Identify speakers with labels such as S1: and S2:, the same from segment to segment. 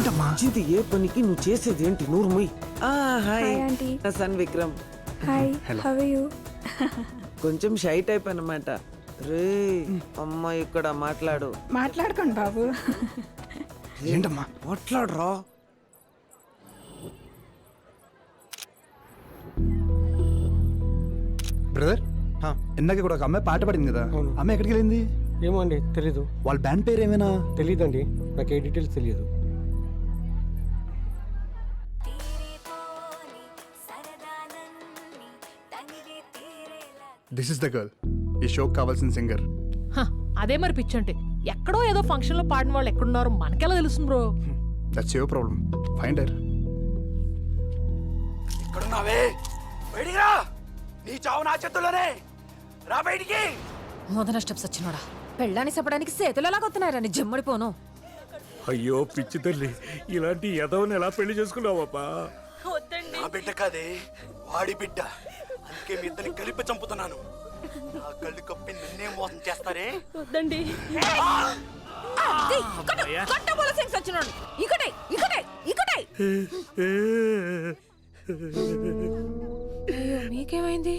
S1: ఏంటమ్మా
S2: ఇది ఏ పనికి నువ్వు చేసేది ఏంటి? నూరు ముయ్. Hi
S3: aunty.
S2: నా son Vikram.
S3: Hi, how are you?
S2: కొంచెం షై టైప్ అన్నమాట. రే అమ్మ ఇక్కడ మాట్లాడు.
S3: మాట్లాడుకోండి బాబు.
S1: ఏంటమ్మా
S2: మాట్లాడరా.
S1: బ్రదర్ ఇందాక కూడా ఒక అమ్మాయి పాట పాడింది కదా, అమ్మాయి ఎక్కడికి వెళ్ళింది?
S4: ఏమో అండి, తెలీదు.
S1: వాళ్ళ బ్యాండ్ పేరు ఏమైనా?
S4: తెలీదండి, నాకు ఏ డీటెయిల్స్ తెలియదు.
S1: దిస్ ఇస్ ద గర్ల్, ఈ షోకి కావాల్సిన సింగర్.
S5: అదే మరి పిచ్చి అంటే. ఎక్కడో ఏదో ఫంక్షన్ లో పాడిన వాళ్ళు ఎక్కడున్నారో మనకెలా తెలుస్తుంది bro?
S1: That's your problem. Find her.
S6: ఎక్కడున్నావే? బయటికి రా. నీ చావు నా చేతుల్లోనే. రా బయటికి.
S7: మొదన స్టెప్స్ వచ్చినోడా పెళ్ళాన్ని చెప్పడానికి చేతులు ఎలా కొత్తున్నారా నీ జమ్మడిపోను.
S4: అయ్యో పిచ్చి తల్లి, ఇలాంటి యదవని ఎలా పెళ్లి చేసుకున్నావబ్బా?
S6: నా బిడ్డ కాదే, వాడి బిడ్డ. అందుకే మీ ఇద్దరిని కలిపి చంపుతున్నాను. నా కళ్ళు కప్పి నిన్నే మోసం చేస్తారే.
S7: వద్దండి. ఇకటే ఇకటే ఇకటే. అయ్యో మీకేమైంది?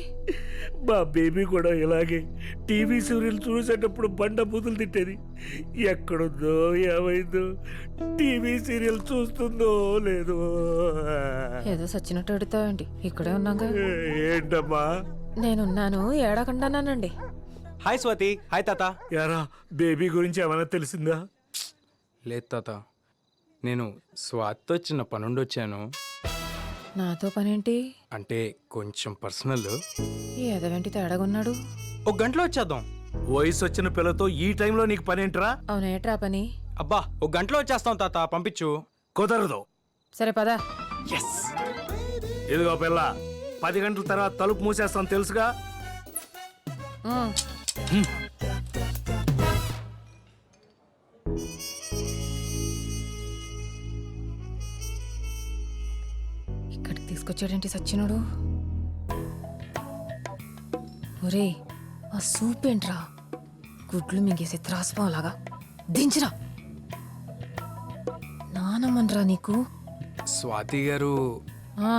S4: మా బేబీ కూడా ఇలాగే టీవీ సీరియల్ చూసేటప్పుడు బండ బూతులు తిట్టేది. ఎక్కడుందో ఏమైందో, టీవీ సీరియల్ చూస్తుందో లేదో.
S7: ఏదో సచ్చినట్టు అడుగుతావేంటి? ఇక్కడే ఉన్నాగా.
S4: ఏంటమ్మా?
S7: నేనున్నాను, ఏడకుండానండి.
S8: హాయ్ స్వాతి. హాయ్ తాత.
S4: యారా బేబీ గురించి ఏమైనా తెలిసిందా?
S8: లేదు తాత, నేను స్వాతితో చిన్న పనుండి వచ్చాను.
S7: నాతో పనేంటి?
S8: అంటే కొంచెం పర్సనల్.
S7: ఈ ఎదవేంటి తేడాగున్నాడు?
S8: ఒక గంటలో వచ్చేద్దాం.
S4: వయసు వచ్చిన పిల్లతో ఈ టైంలో నీకు పనేంట్రా?
S7: అవునేట్రా పని?
S8: అబ్బా, ఒక గంటలో వచ్చేస్తాం తాత, పంపించు.
S4: కుదరదు.
S7: సరే పదా.
S4: ఇదిగో పిల్ల, 10 గంటల తర్వాత తలుపు మూసేస్తాం తెలుసుగా.
S7: ఇక్కడికి తీసుకొచ్చాడేంటి సచ్చినోడు? ఒరే ఆ సూప్ ఏంట్రా? గుడ్లు మింగేసే త్రాసుపాలాగా దించిరా. నానమ్మన్రా నీకు.
S8: స్వాతి గారు,
S7: ఆ,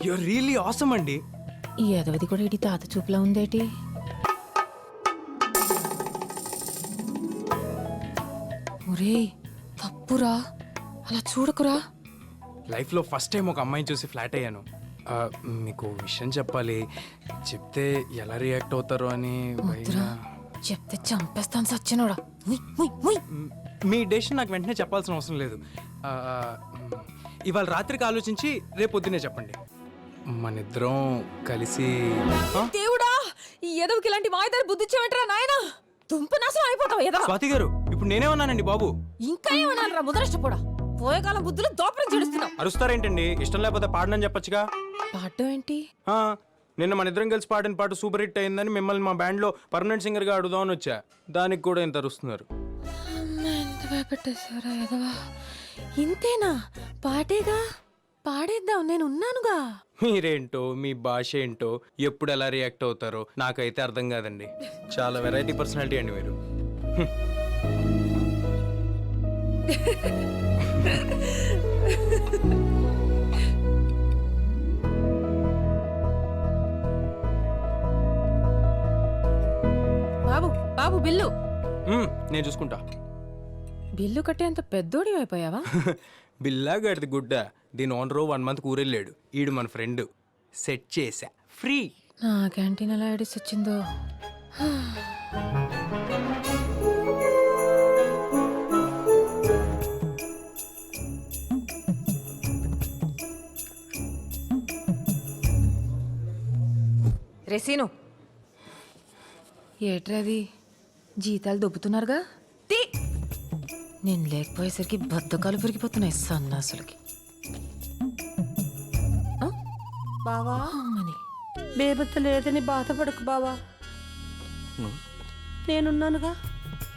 S8: యూర్ రియల్లీ ఆసమ్ అండి.
S7: ఈ ఎదవది కూడా ఇటు తాత చూపులా ఉందేటి? ఒరే తప్పురా, అలా చూడకురా.
S8: లైఫ్లో ఫస్ట్ టైం ఒక అమ్మాయిని చూసి ఫ్లాట్ అయ్యాను. మీకు విషయం చెప్పాలి, చెప్తే ఎలా రియాక్ట్ అవుతారో అని
S7: వద్దురా, చెప్తే చంపేస్తాను సచ్చినోడా. ఉయ్, ఉయ్, ఉయ్.
S8: మీ డెసిషన్ నాకు వెంటనే చెప్పాల్సిన అవసరం లేదు. ఇవాళ రాత్రికి ఆలోచించి రేపు పొద్దునే చెప్పండి. మనిద్దరం కలిసి
S7: దేవుడా, ఈ ఎదవకి ఇలాంటి మాయదారి బుద్ధి ఇచ్చేవేంట్రా నాయనా? దుంపనాశనం అయిపోతావు ఎదవ.
S8: స్వాతి గారు, ఇప్పుడు నేనేమన్నానండి బాబు?
S7: ఇంకా ఏమన్నారా ముదరష్టపోడా? పోయేకాలం బుద్ధులు దోపరం చేస్తున్నావు.
S8: అరుస్తారేంటండి? ఇష్టం లేకపోతే పాడనని చెప్పొచ్చుగా.
S7: పాడటం ఏంటి?
S8: నిన్న మన ఇద్దరం కలిసి పాడిన పాట సూపర్ హిట్ అయిందని మిమ్మల్ని మా బ్యాండ్లో పర్మనెంట్ సింగర్గా అడుగుదామని వచ్చా. దానికి కూడా ఇంత అరుస్తున్నారు.
S7: ఎంత భయపెట్టేశారా ఎదవా? ఇంతేనా? పాటేగా, పాడేద్దాం, నేను ఉన్నానుగా.
S8: మీరేంటో, మీ భాష ఏంటో, ఎప్పుడు ఎలా రియాక్ట్ అవుతారో నాకైతే అర్థం కాదండి. చాలా వెరైటీ పర్సనాలిటీ అండి మీరు.
S7: బాబు బాబు బిల్లు.
S8: నేను చూసుకుంటా.
S7: బిల్లు కట్టేంత పెద్దోడి అయిపోయావా?
S8: బిల్లా గడిది గుడ్డ. దీని ఓనరు 1 month ఊరెళ్ళాడు. ఈడు మన ఫ్రెండ్. సెట్ చేశా, ఫ్రీ.
S7: నా క్యాంటీన్ ఎలా ఐడిస్ వచ్చిందో. రెసీను ఏట్రది? జీతాలు దొబ్బుతున్నారుగా. నేను లేకపోయేసరికి బద్దకాలు పెరిగిపోతున్నాయి సన్నాసులకి.
S3: బావా,
S7: అమ్మని
S3: బేబత్త లేదని బాధపడకు బావా, నేనున్నానుగా.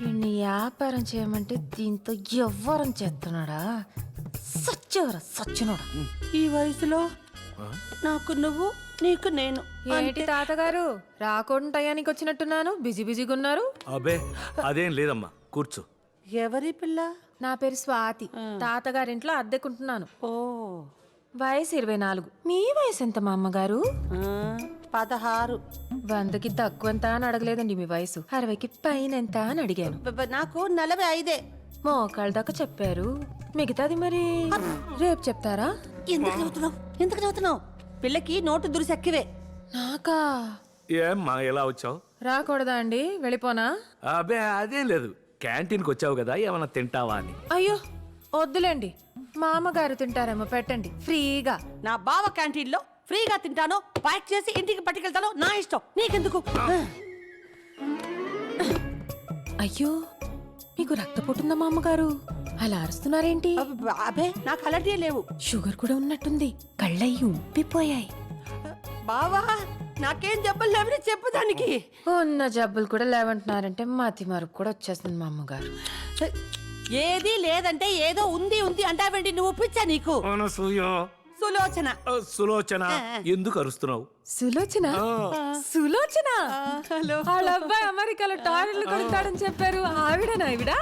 S7: వీడిని వ్యాపారం చేయమంటే దీంతో ఎవ్వరం చేస్తున్నాడా? సచ్చేవరా సచ్చినోడా.
S3: ఈ వయసులో నాకు నువ్వు, నీకు నేను.
S7: ఏంటి తాతగారు రాకుండా టయానికి వచ్చినట్టున్నాను? బిజీ బిజీగా ఉన్నారు.
S4: అబే అదేం లేదమ్మా, కూర్చో.
S3: ఎవరి పిల్ల? నా పేరు స్వాతి. తాతగారింట్లో అద్దెకుంటున్నాను.
S9: ఓ
S3: వయసు 24. మీ వయసు ఎంత మా అమ్మగారు?
S9: 16.
S3: 100కి తక్కువంత అని అడగలేదండి మీ వయసు. 60కి పైన ఎంత అని అడిగాను.
S9: నాకు 45.
S3: మోకాళ్ళ దాకా చెప్పారు. మిగతాది మరి రేపు చెప్తారా?
S9: ఎందుకు చదువుతున్నావు? పిల్లకి నోటు దురిసెక్కివే.
S3: నాకా?
S4: ఏమ్మా ఎలా వచ్చావు?
S3: రాకూడదా అండి? వెళ్ళిపోనా?
S4: అబే అదేం లేదు, క్యాంటీన్కి వచ్చావు కదా ఏమన్నా తింటావా అని.
S3: అయ్యో వద్దులేండి, మా అమ్మగారు తింటారేమో, పెట్టండి ఫ్రీగా.
S9: నా బావ క్యాంటీన్లో ఫ్రీగా తింటాను, ప్యాక్ చేసి ఇంటికి పట్టుకెళ్తాను, నా ఇష్టం, నీకెందుకు?
S3: అయ్యో మీకు రక్తపోటుందా మా అమ్మగారు? అలా అరుస్తున్నారేంటి?
S9: అబే నాకు అలాంటివే లేవు.
S3: షుగర్ కూడా ఉన్నట్టుంది, కళ్ళయ్యి ఉబ్బిపోయాయి.
S9: బావా నాకేం జబ్బులు లేవని చెప్పు దానికి.
S3: ఉన్న జబ్బులు కూడా లేవంటున్నారంటే మతి మరుపు కూడా వచ్చేస్తుంది మా అమ్మగారు.
S9: ఏది లేదంటే ఏదో ఉంది ఉంది అంటావేంటి? నువ్వు పిచ్చా నీకు? సులోచన.
S4: సులోచన ఎందుకు అరుస్తున్నావు?
S3: సులోచన? సులోచన వాళ్ళ అబ్బాయి అమెరికాలో టాయిలెట్లు కొడతాడని చెప్పారు. ఆవిడనా ఆవిడ?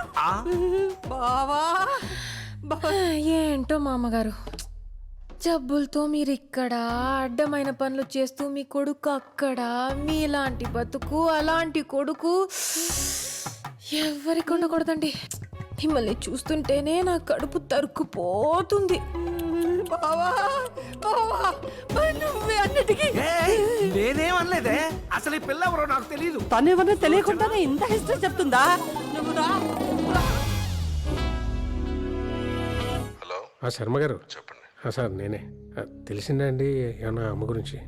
S9: బావా
S3: ఏంటో మా అమ్మగారు, జబ్బులతో మీరు ఇక్కడ, అడ్డమైన పనులు చేస్తూ మీ కొడుకు అక్కడ. మీలాంటి బతుకు, అలాంటి కొడుకు ఎవరికి ఉండకూడదండి. మిమ్మల్ని చూస్తుంటేనే నా కడుపు తరుక్కుపోతుంది.
S9: బావా బావా నువ్వే అన్నిటికీ.
S4: నేనేమనలేదే, అసలు ఈ పిల్ల ఎవరో నాకు తెలియదు.
S9: తనేమన్నా తెలియకుండానే ఇంత హిస్టరీ చెప్తుందా? నువ్వు రా.
S10: హలో శర్మ గారు చెప్పండి. సార్ నేనే. తెలిసిందా అండి ఏమన్నా అమ్మ గురించి?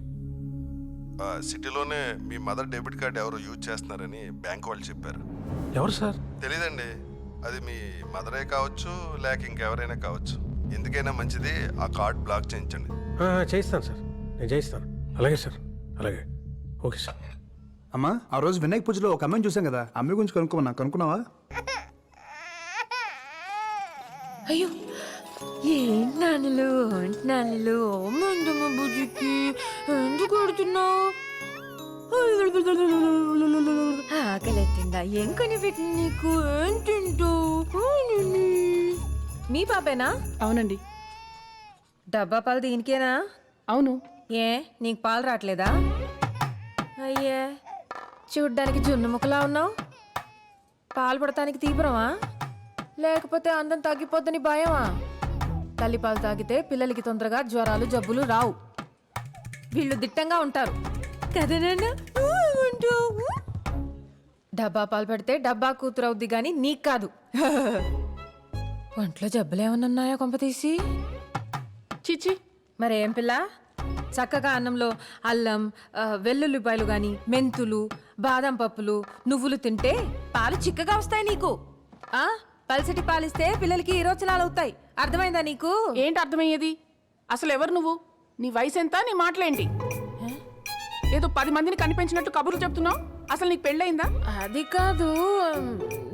S11: సిటీలోనే మీ మదర్ డెబిట్ కార్డ్ ఎవరు యూజ్ చేస్తున్నారని బ్యాంక్ వాళ్ళు చెప్పారు.
S10: ఎవరు సార్?
S11: తెలీదండి, అది మీ మదరే కావచ్చు లేక ఇంకెవరైనా కావచ్చు. ఎందుకైనా మంచిది ఆ కార్డ్ బ్లాక్ చేయించండి.
S10: చేయిస్తాను సార్, నేను చేయిస్తాను. అలాగే సార్, అలాగే. Okay sir.
S1: అమ్మా, ఆ రోజు వినాయక పూజలో ఒక అమ్మాయిని చూసాం కదా, అమ్మాయి గురించి కనుక్కున్నావా?
S3: అయ్యో నాన్నలు మందమ్మ బుజ్జికి ఎందుకు కొడుతున్నావు? ఆకలిస్తుందా? ఏం కొని పెట్టింది నీకు? ఏం తింటావు? మీ పాపేనా?
S5: అవునండి.
S3: డబ్బా పాలు దీనికేనా?
S5: అవును.
S3: ఏ నీకు పాలు రావట్లేదా? అయ్యే చూడ్డానికి జున్ను ముక్కలా ఉన్నావు. పాలు పడటానికి తీవ్రమా లేకపోతే అందం తగ్గిపోద్దని భయమా? తల్లి పాలు తాగితే పిల్లలకి తొందరగా జ్వరాలు జబ్బులు రావు. వీళ్ళు దిట్టంగా ఉంటారు కదనన్నా. డబ్బా పాలు పెడితే డబ్బా కూతురు అవుద్ది గాని నీకు కాదు. ఒంట్లో జబ్బులు ఏమన్నా ఉన్నాయా కొంపతీసి?
S5: చిచి
S3: మరేం పిల్ల, చక్కగా అన్నంలో అల్లం, వెల్లుల్లిపాయలు గాని, మెంతులు, బాదం పప్పులు, నువ్వులు తింటే పాలు చిక్కగా వస్తాయి నీకు. పల్సటి పాలిస్తే పిల్లలకి ఈరోచనాలు అవుతాయి. అర్థమైందా నీకు?
S5: ఏంటి అర్థమయ్యేది? అసలు ఎవరు నువ్వు? నీ వయసు ఎంత? నీ మాటలేంటి? ఏదో 10 మందిని కనిపించినట్టు కబుర్లు చెప్తున్నావు. అసలు నీకు పెళ్ళయిందా?
S3: అది కాదు,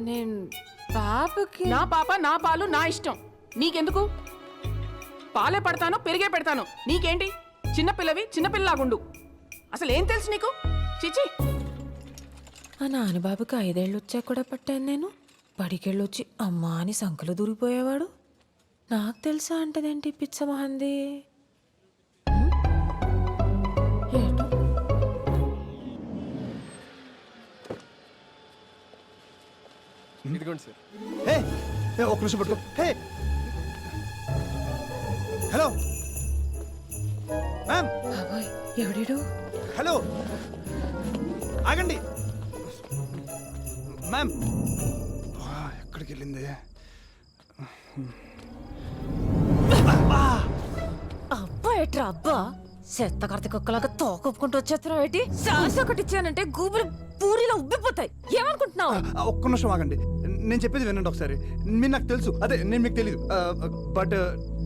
S3: నేను పాపకి.
S5: నా పాప, నా పాలు, నా ఇష్టం. నీకెందుకు? పాలే పడతాను, పెరిగే పెడతాను. నీకేంటి? చిన్నపిల్లవి చిన్నపిల్లలాగుండు. అసలు ఏం తెలుసు నీకు? చిచి.
S3: మా నాన్నబాబుకి 5 ఏళ్ళు వచ్చాక కూడా పట్టాను నేను. బడికెళ్ళొచ్చి అమ్మా అని సంకలు దూరిపోయేవాడు. నాకు తెలుసా అంటదేంటి పిచ్చ మహంది. ఏంటో
S1: ఒక్క నిమిషం పట్టుకో. Hello ma'am.
S3: బాబోయ్ ఎవడీడు?
S1: హలో ఆగండి మ్యామ్. ఎక్కడికి వెళ్ళింది?
S3: అబ్బా ఎట్రా అబ్బా, చెత్త కర్త కుక్కలాగా తోకొప్పుకుంటూ వచ్చేస్తున్నావు ఏంటి? శ్వాస ఒకటి ఇచ్చానంటే గూబులు పూరిలో ఉబ్బిపోతాయి. ఏమనుకుంటున్నావు?
S1: ఒక్క నిమిషం ఆగండి, నేను చెప్పేది వినండి ఒకసారి. మీరు నాకు తెలుసు, అదే నేను మీకు తెలియదు. But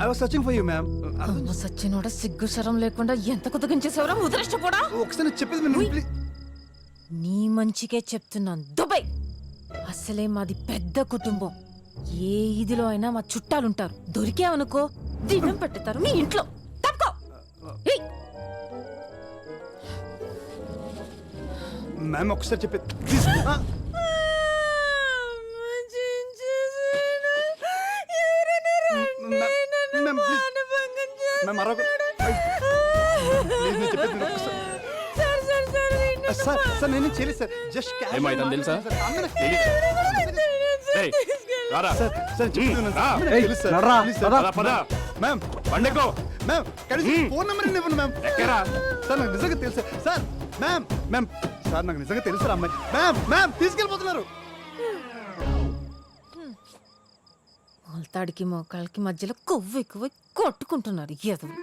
S1: I was searching for you ma'am.
S3: అమ్మ సచ్చినోడ, సిగ్గు శరం లేకుండా ఎంత కుదగించేసేవరా ముద్రష్టపోడా.
S1: ఒకసారి చెప్పేది వినండి.
S3: నీ మంచికే చెప్తున్నాను. దుబాయ్ అసలే మాది పెద్ద కుటుంబం. ఏ ఇదిలో అయినా మా చుట్టాలుంటారు. దొరికావనుకో దినం పెట్టేస్తారు మీ ఇంట్లో. తప్పుకో.
S1: మ్యామ్ ఒకసారి చెప్పేది మ్యామ్ అరవకు. ప్లీజ్ నేను చెప్పేది వినండి ఒకసారి. సార్ సార్ నేనేం చేయలేదు సార్, జస్ట్
S8: ఏమైందని తెలుసా? ఏయ్, రారా.
S1: సార్ సార్ చెప్పేది వినండి సార్. నాకు తెలుసు సార్. Please sir. మ్యామ్
S8: బండెక్కో.
S1: మ్యామ్ కనీసం ఫోన్ నెంబర్ ఇవ్వండి మ్యామ్.
S8: ఎక్కరా?
S1: సార్ నాకు నిజంగా తెలుసు సార్. మ్యామ్ మ్యామ్ సార్ నాకు నిజంగా తెలుసు రా అమ్మాయి. Ma'am ma'am తీసుకెళ్ళిపోతున్నారు.
S3: మొలతాడికి మోకాళ్ళకి మధ్యలో కొవ్వు ఎక్కువ కొట్టుకుంటున్నారు. ఎదవు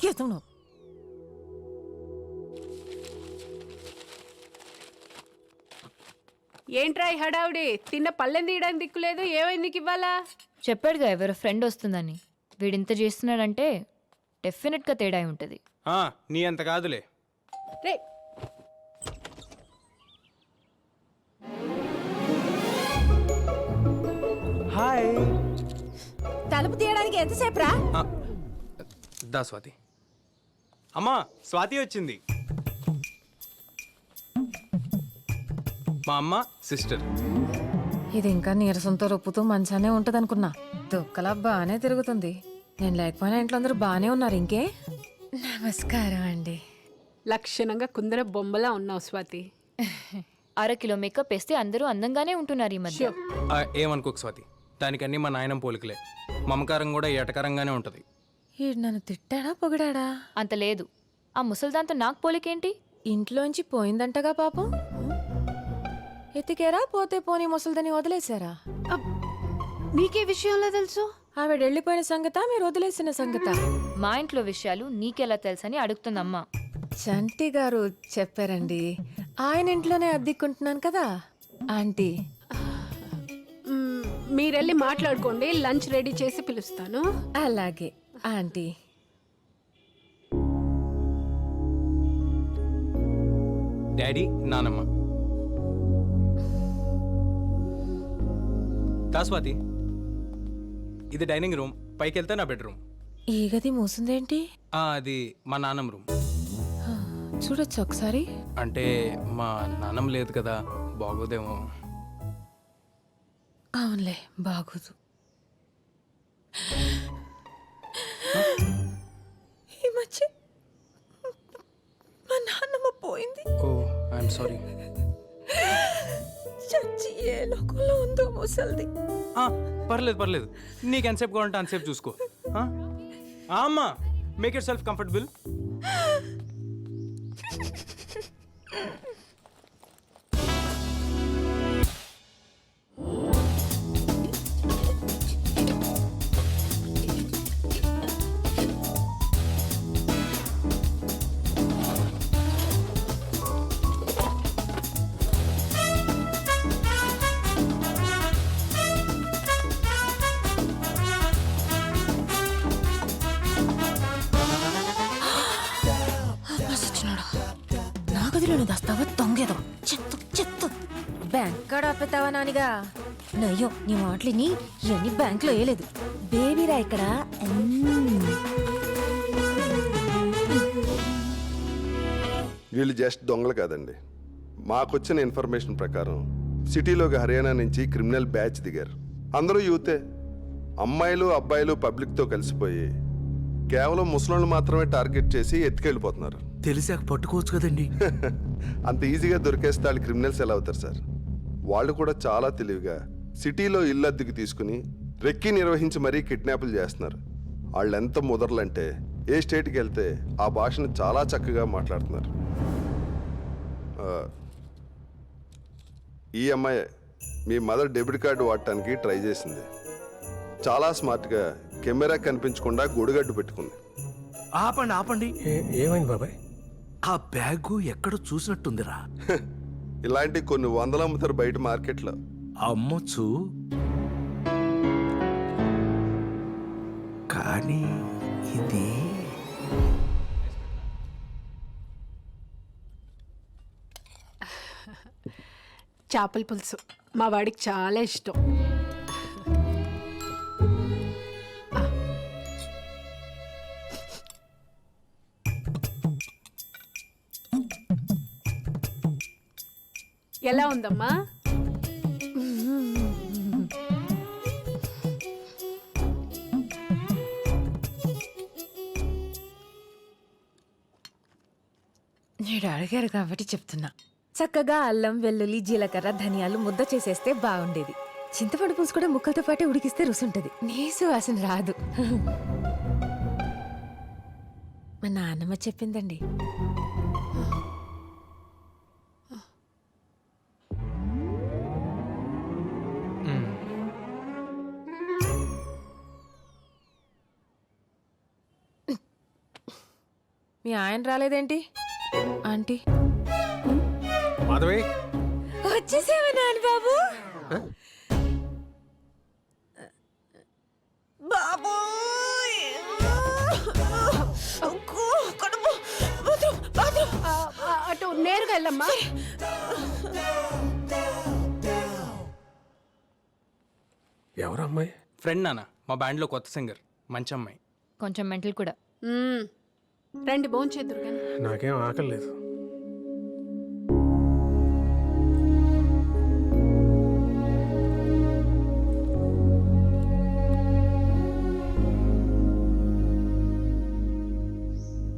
S3: ఎదవు.
S7: ఏంట్రా ఈ హడావుడి? తిన్న పళ్ళెం తీయడానికి దిక్కులేదు. ఏమైంది నీకు ఇవ్వాలా?
S12: చెప్పాడుగా ఎవరో ఫ్రెండ్ వస్తుందని. వీడింత చేస్తున్నాడంటే డెఫినెట్గా తేడా అయి ఉంటుంది.
S8: నీ అంత కాదులే.
S7: రే
S8: హాయ్.
S3: తలుపు తీయడానికి ఎంతసేపు రా?
S8: దా స్వాతి. అమ్మా స్వాతి వచ్చింది. మా అమ్మ సిస్టర్.
S3: ఇది ఇంకా నీరసంతో రొప్పుతూ మంచానే ఉంటది అనుకున్నా. దుక్కలా బాగానే తిరుగుతుంది. నేను లేకపోయినా ఇంట్లో అందరూ బాగానే ఉన్నారు. ఇంకే నమస్కారం అండి.
S7: లక్షణంగా కుందర బొమ్మలా ఉన్నావు స్వాతి.
S12: 1/2 కిలో మేకప్ వేస్తే అందరూ అందంగానే ఉంటున్నారు ఈ మధ్య.
S8: ఏమనుకోకు స్వాతి, దానికన్నీ మా నాయనం పోలికలే. మమకారం కూడా ఏటకరంగానే ఉంటుంది.
S3: ఈడు నన్ను తిట్టాడా పొగిడాడా?
S12: అంత లేదు. ఆ ముసల్దాంతో నాకు పోలికేంటి?
S3: ఇంట్లోంచి పోయిందంటగా పాపం. ఎతికేరా పోతే పోనీ ముసలిదని వదిలేశారా?
S7: నీకే విషయంలో తెలుసు?
S3: ఆవిడ వెళ్ళిపోయిన సంగత మీరు వదిలేసిన సంగత?
S12: మా ఇంట్లో విషయాలు నీకెలా తెలుసని అడుగుతుందమ్మా.
S3: చంటి గారు చెప్పారండి. ఆయన ఇంట్లోనే అద్దెకుంటున్నాను కదా ఆంటీ.
S7: మీరెళ్ళి మాట్లాడుకోండి, లంచ్ రెడీ చేసి పిలుస్తాను.
S3: అలాగే ఆంటీ.
S8: డాడీ నానమ్మ. దా స్వాతి, ఇది డైనింగ్ రూమ్. పైకి వెళ్తే నా బెడ్రూమ్.
S3: ఈ గది మూసిందేంటి?
S8: అది మా నాన్నమ్మ రూమ్.
S3: చూడొచ్చు ఒకసారి.
S8: అంటే మా నాన్నమ్మ లేదు కదా, బాగోదేమో.
S3: అవునులే బాగోదు. ఈ మధ్య మా నాన్నమ్మ పోయింది.
S8: ఓ ఐఎమ్ సారీ.
S3: చచ్చి ఏ లోకంలో ఉందో ముసల్ది.
S8: పర్లేదు పర్లేదు, నీకు ఎంతసేపు కావాలంటే అంతసేపు చూసుకో. అమ్మా మేక్ ఇట్ సెల్ఫ్ కంఫర్టబుల్.
S3: నా గదిలోనే దాస్తావా దొంగేదో? చెత్త చెత్త. Bank card ఆపేతావా నానిగా? నయ్యో నీ మాటలిని ఇవన్నీ బ్యాంకులో వేయలేదు. బేబీరా ఇక్కడ.
S11: వీళ్ళు జస్ట్ దొంగలు కాదండి. మాకొచ్చిన ఇన్ఫర్మేషన్ ప్రకారం సిటీలోకి హర్యానా నుంచి క్రిమినల్ బ్యాచ్ దిగారు. అందరూ యూతే. అమ్మాయిలు అబ్బాయిలు పబ్లిక్తో కలిసిపోయి కేవలం ముసలోళ్ళు మాత్రమే టార్గెట్ చేసి ఎత్తుకెళ్ళిపోతున్నారు.
S4: తెలిసాక పట్టుకోవచ్చు కదండి.
S11: అంత ఈజీగా దొరికేస్తే వాళ్ళు క్రిమినల్స్ ఎలా అవుతారు సార్? వాళ్ళు కూడా చాలా తెలివిగా సిటీలో ఇల్లు అద్దెకు తీసుకుని రెక్కి నిర్వహించి మరీ కిడ్నాపులు చేస్తున్నారు. వాళ్ళు ఎంత ముదరలంటే ఏ స్టేట్కి వెళ్తే ఆ భాషను చాలా చక్కగా మాట్లాడుతున్నారు. ఈ అమ్మాయి మీ మదర్ డెబిట్ కార్డు వాడటానికి ట్రై చేసింది. చాలా స్మార్ట్గా కెమెరా కనిపించకుండా గొడుగడ్డు పెట్టుకుంది.
S4: ఆపండి ఆపండి.
S10: ఏమైంది బాబాయ్?
S4: ఆ బ్యాగు ఎక్కడో చూసినట్టుందిరా.
S11: ఇలాంటి కొన్ని వందలు అమ్ముతారు బయట మార్కెట్లో.
S4: అమ్మొచ్చు, కానీ ఇది
S7: చేపల పులుసు మా వాడికి చాలా ఇష్టం. ఎలా ఉందమ్మా?
S3: మీరు అడిగారు కాబట్టి చెప్తున్నా. చక్కగా అల్లం వెల్లుల్లి జీలకర్ర ధనియాలు ముద్ద చేసేస్తే బాగుండేది. చింతపండు పులుసు కూడా ముక్కలతో పాటే ఉడికిస్తే రుసుంటది, నీసు వాసన రాదు. మా నాన్నమ్మ చెప్పిందండి. మీ ఆయన రాలేదేంటి ఆంటీ?
S10: మాధవి
S3: వచ్చేసేవా నాన్న బాబు?
S9: అటు నేరుగా వెళ్ళమ్మా.
S10: ఎవరు అమ్మాయి?
S8: ఫ్రెండ్ నాన్న, మా బ్యాండ్లో కొత్త సింగర్, మంచి అమ్మాయి.
S12: కొంచెం మెంటల్ కూడా.
S9: రండి భోంచేద్దురు కానీ.
S10: నాకేం ఆకలి లేదు.